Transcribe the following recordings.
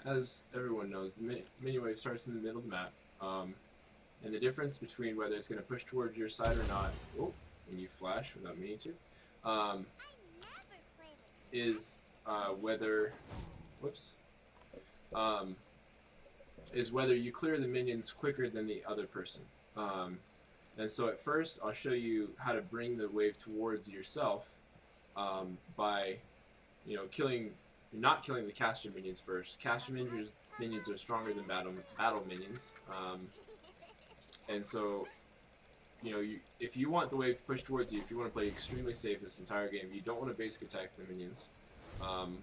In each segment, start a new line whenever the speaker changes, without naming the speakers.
as everyone knows, the mini wave starts in the middle of the map. And the difference between whether it's going to push towards your side or not, oh, and you flash without meaning to, um, is whether, whoops, um, is whether you clear the minions quicker than the other person. And so at first, I'll show you how to bring the wave towards yourself by, killing, not killing the caster minions first. Caster minions are stronger than battle minions, and so if you want the wave to push towards you, if you want to play extremely safe this entire game, you don't want to basic attack the minions um,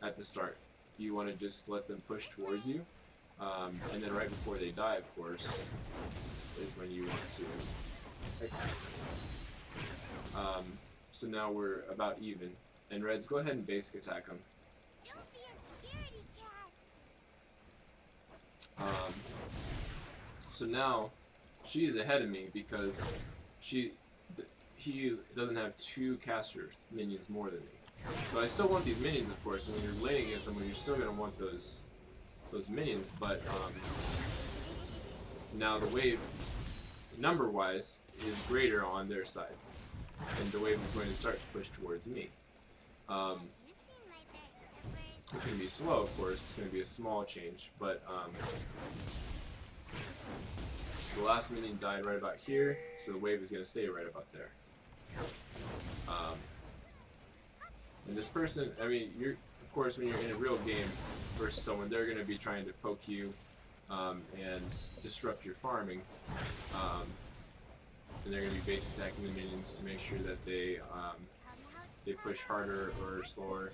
at the start. You want to just let them push towards you, and then right before they die, of course, is when you want to execute them. So now we're about even. And Reds, go ahead and basic attack them. Um, so now she's ahead of me because he doesn't have 2 caster minions more than me. So I still want these minions, of course. And when you're laning against someone, you're still gonna want those minions. But now the wave, number-wise, is greater on their side, and the wave is going to start to push towards me. It's going to be slow, of course. It's going to be a small change, but so the last minion died right about here, so the wave is going to stay right about there. And this person, I mean, of course, when you're in a real game versus someone, they're going to be trying to poke you and disrupt your farming. And they're going to be basic attacking the minions to make sure that they push harder or slower.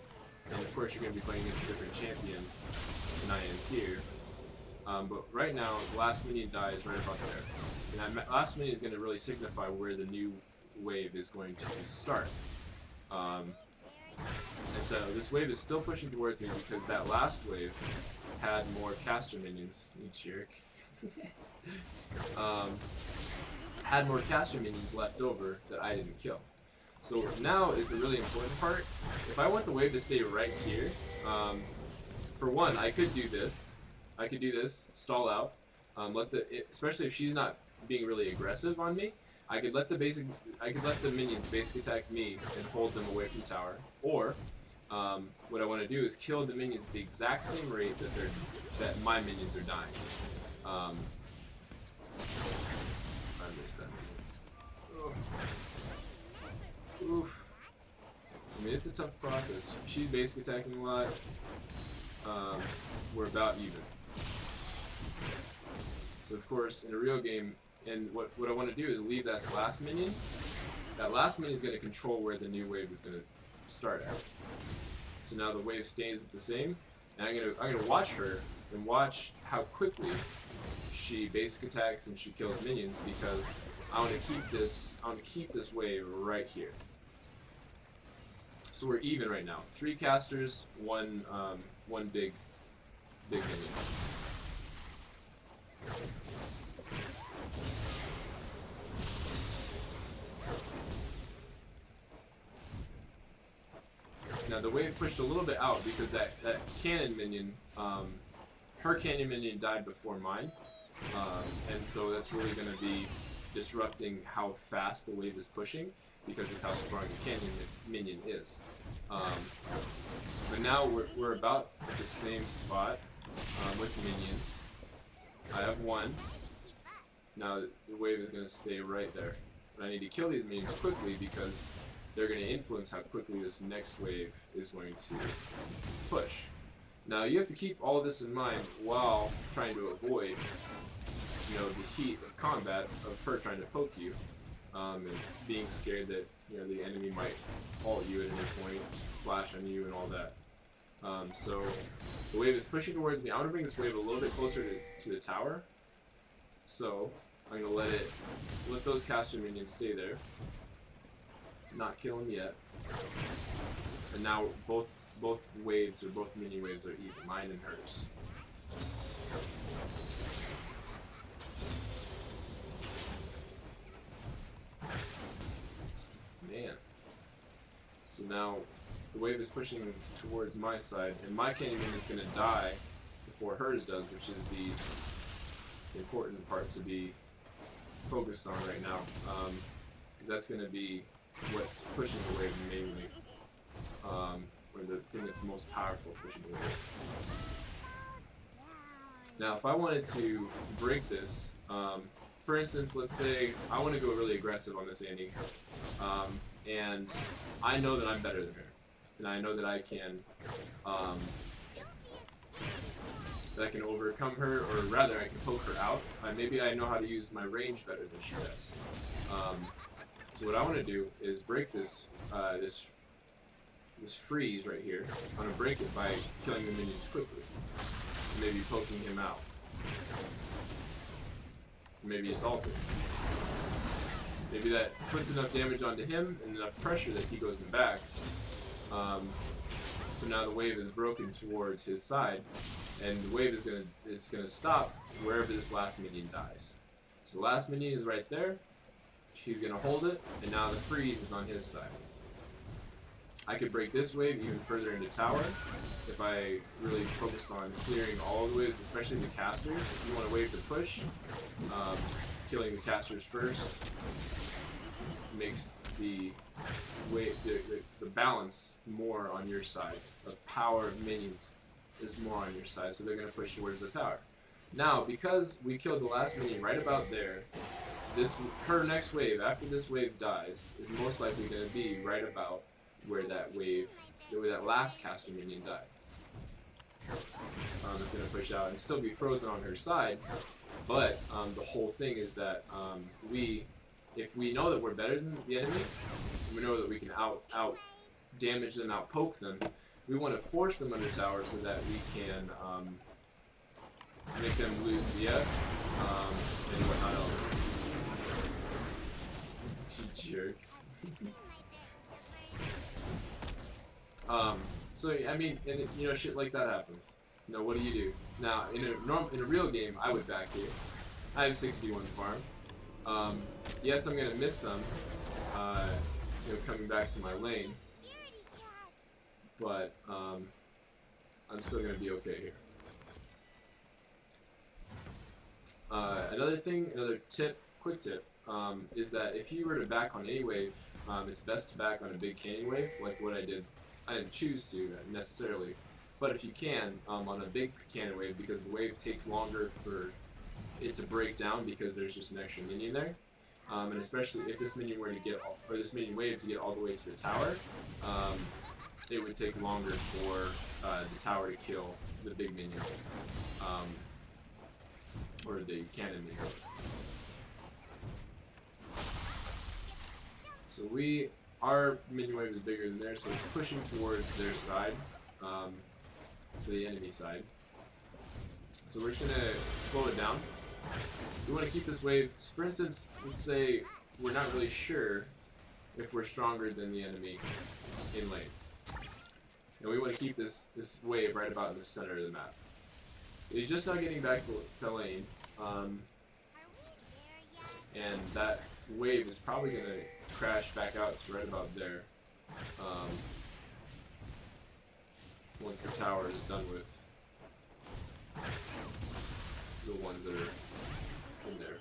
And of course, you're going to be playing against a different champion than I am here. But right now, the last minion dies right about there. And that last minion is going to really signify where the new wave is going to start. And so this wave is still pushing towards me because that last wave had more caster minions. You jerk. Had more caster minions left over that I didn't kill. So now is the really important part. If I want the wave to stay right here, for one, I could do this. I could do this, stall out, especially if she's not being really aggressive on me. I could let the minions basic attack me and hold them away from tower. Or what I want to do is kill the minions at the exact same rate that my minions are dying. I missed that. Ugh. Oof. So, I mean, it's a tough process. She's basic attacking a lot. We're about even. So of course, in a real game, and what I want to do is leave that last minion. That last minion is going to control where the new wave is going to start at. So now the wave stays the same, and I'm gonna watch her and watch how quickly she basic attacks and she kills minions, because I want to keep this wave right here. So we're even right now. 3 casters, one big minion. Now the wave pushed a little bit out because that cannon minion, her cannon minion died before mine, and so that's really going to be disrupting how fast the wave is pushing because of how strong the cannon minion is. But now we're about at the same spot with minions. I have 1. Now the wave is going to stay right there. But I need to kill these minions quickly because they're going to influence how quickly this next wave is going to push. Now you have to keep all of this in mind while trying to avoid, the heat of combat of her trying to poke you, and being scared that the enemy might ult you at any point, flash on you, and all that. So the wave is pushing towards me. I want to bring this wave a little bit closer to the tower. So I'm gonna let those caster minions stay there. Not kill them yet. And now both waves, or both mini waves, are even, mine and hers. Man. So now the wave is pushing towards my side, and my cannon minion is gonna die before hers does, which is the important part to be focused on right now, because that's going to be what's pushing the wave mainly, or the thing that's the most powerful pushing the wave. Now, if I wanted to break this, for instance, let's say I want to go really aggressive on this Annie, and I know that I'm better than her, and I know that I can overcome her, or rather, I can poke her out. Maybe I know how to use my range better than she does. So what I want to do is break this this freeze right here. I'm going to break it by killing the minions quickly. Maybe poking him out. Maybe assaulting. Maybe that puts enough damage onto him and enough pressure that he goes and backs. So now the wave is broken towards his side, and the wave is gonna stop wherever this last minion dies. So the last minion is right there. He's gonna hold it, and now the freeze is on his side. I could break this wave even further into tower if I really focused on clearing all of the waves, especially the casters. If you want a wave to push, killing the casters first makes the wave, the balance more on your side. Of power of minions is more on your side, so they're going to push towards the tower. Now, because we killed the last minion right about there, her next wave, after this wave dies, is most likely going to be right about where that last caster minion died. It's going to push out and still be frozen on her side, but the whole thing is that if we know that we're better than the enemy, we know that we can out damage them, out poke them, we want to force them under tower so that we can make them lose CS and whatnot else. You jerk. So I mean, shit like that happens. What do you do? Now, in a real game, I would back here. I have 61 farm. Yes, I'm gonna miss some, coming back to my lane, but I'm still gonna be okay here. Another quick tip, is that if you were to back on any wave, it's best to back on a big canyon wave, like what I did. I didn't choose to necessarily, but if you can, on a big cannon wave, because the wave takes longer for it to break down because there's just an extra minion there, and especially if this minion were to get, or this minion wave to get all the way to the tower, it would take longer for the tower to kill the big minion, or the cannon minion. So our minion wave is bigger than theirs, so it's pushing towards their side, the enemy side. So we're just going to slow it down. We want to keep this wave, for instance, let's say we're not really sure if we're stronger than the enemy in lane. And we want to keep this wave right about in the center of the map. You're just not getting back to lane, and that wave is probably going to crash back out to right about there, once the tower is done with the ones that are in there.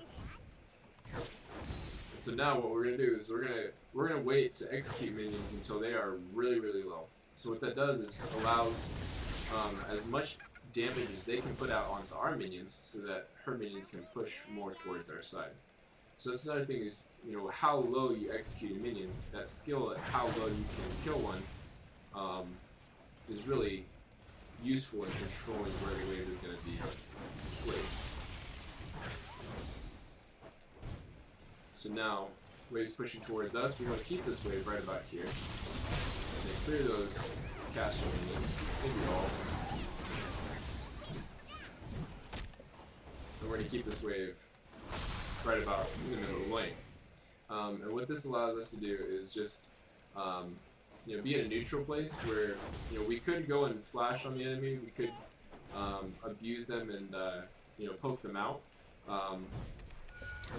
And so now what we're gonna do is we're gonna wait to execute minions until they are really, really low. So what that does is allows as much damage as they can put out onto our minions, so that her minions can push more towards our side. So that's another thing is, how low you execute a minion, that skill at how low you can kill one, is really useful in controlling where the wave is going to be placed. So now, wave's pushing towards us. We want to keep this wave right about here. And then clear those caster minions, maybe all. And we're going to keep this wave right about in the middle of the lane. And what this allows us to do is just be in a neutral place where we could go and flash on the enemy, we could abuse them and poke them out. Or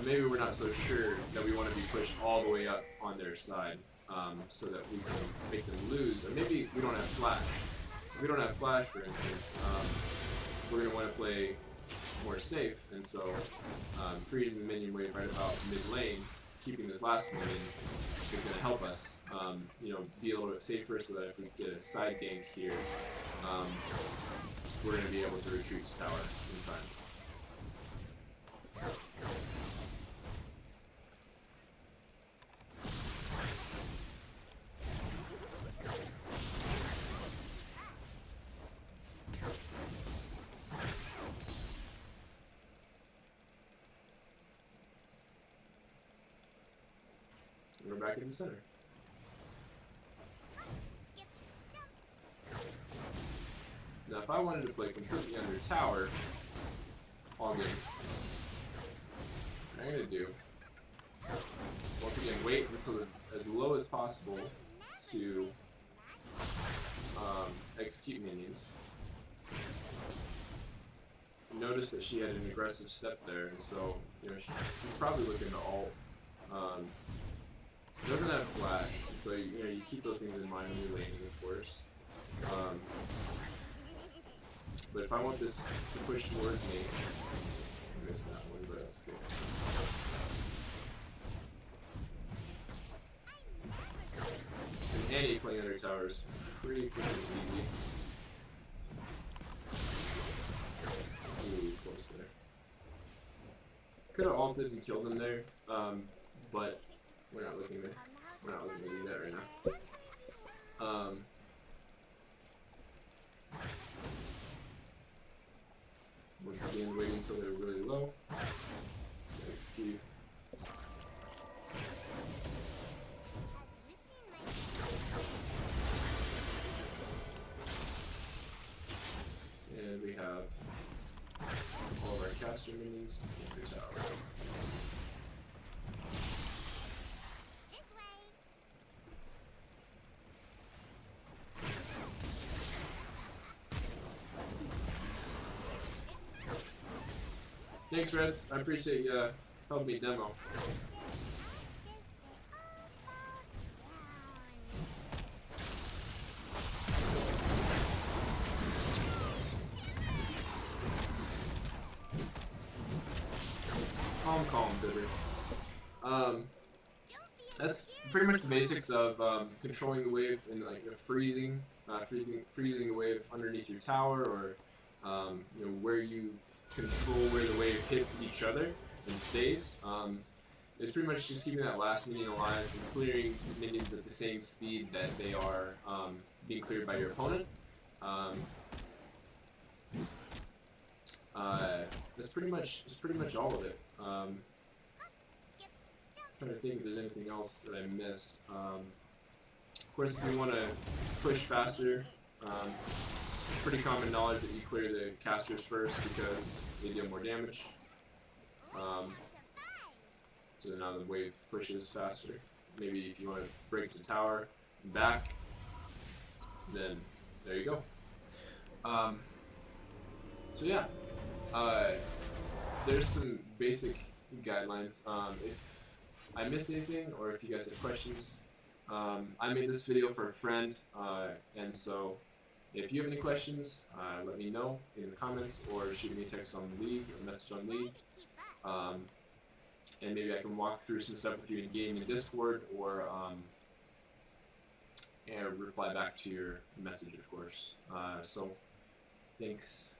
maybe we're not so sure that we want to be pushed all the way up on their side, so that we can make them lose. Or maybe we don't have flash. If we don't have flash, for instance, we're going to want to play more safe, and so freezing the minion wave right about mid lane, keeping this last minion is going to help us, you know, be a little bit safer, so that if we get a side gank here, we're going to be able to retreat to tower in time. We're back in the center. Now, if I wanted to play completely under tower all game, what I'm going to do, once again, wait until as low as possible to execute minions. Notice that she had an aggressive step there, and so, you know, she's probably looking to ult. Doesn't have flash, and so you know, you keep those things in mind when you're laning, of course. But if I want this to push towards me, I missed that one, but that's good. And Annie playing under tower is pretty freaking easy. Ooh, close there. Could have ulted and killed him there, but we're not looking to do that right now. Once again, waiting until they're really low. Execute. And we have all of our caster minions to take the tower. Thanks, Reds. I appreciate you helping me demo. Calm, Zibber. That's pretty much the basics of controlling the wave and like freezing the wave underneath your tower, or you know, where you control where the wave hits each other and stays. It's pretty much just keeping that last minion alive and clearing minions at the same speed that they are being cleared by your opponent. That's pretty much all of it. Trying to think if there's anything else that I missed. Of course, if you want to push faster, pretty common knowledge that you clear the casters first because they deal more damage. So now the wave pushes faster. Maybe if you want to break the tower and back, then there you go. So yeah, there's some basic guidelines. If I missed anything, or if you guys have questions, I made this video for a friend, and so if you have any questions, let me know in the comments, or shoot me a text on League, or message on League, and maybe I can walk through some stuff with you in game in Discord, or and reply back to your message, of course. So thanks.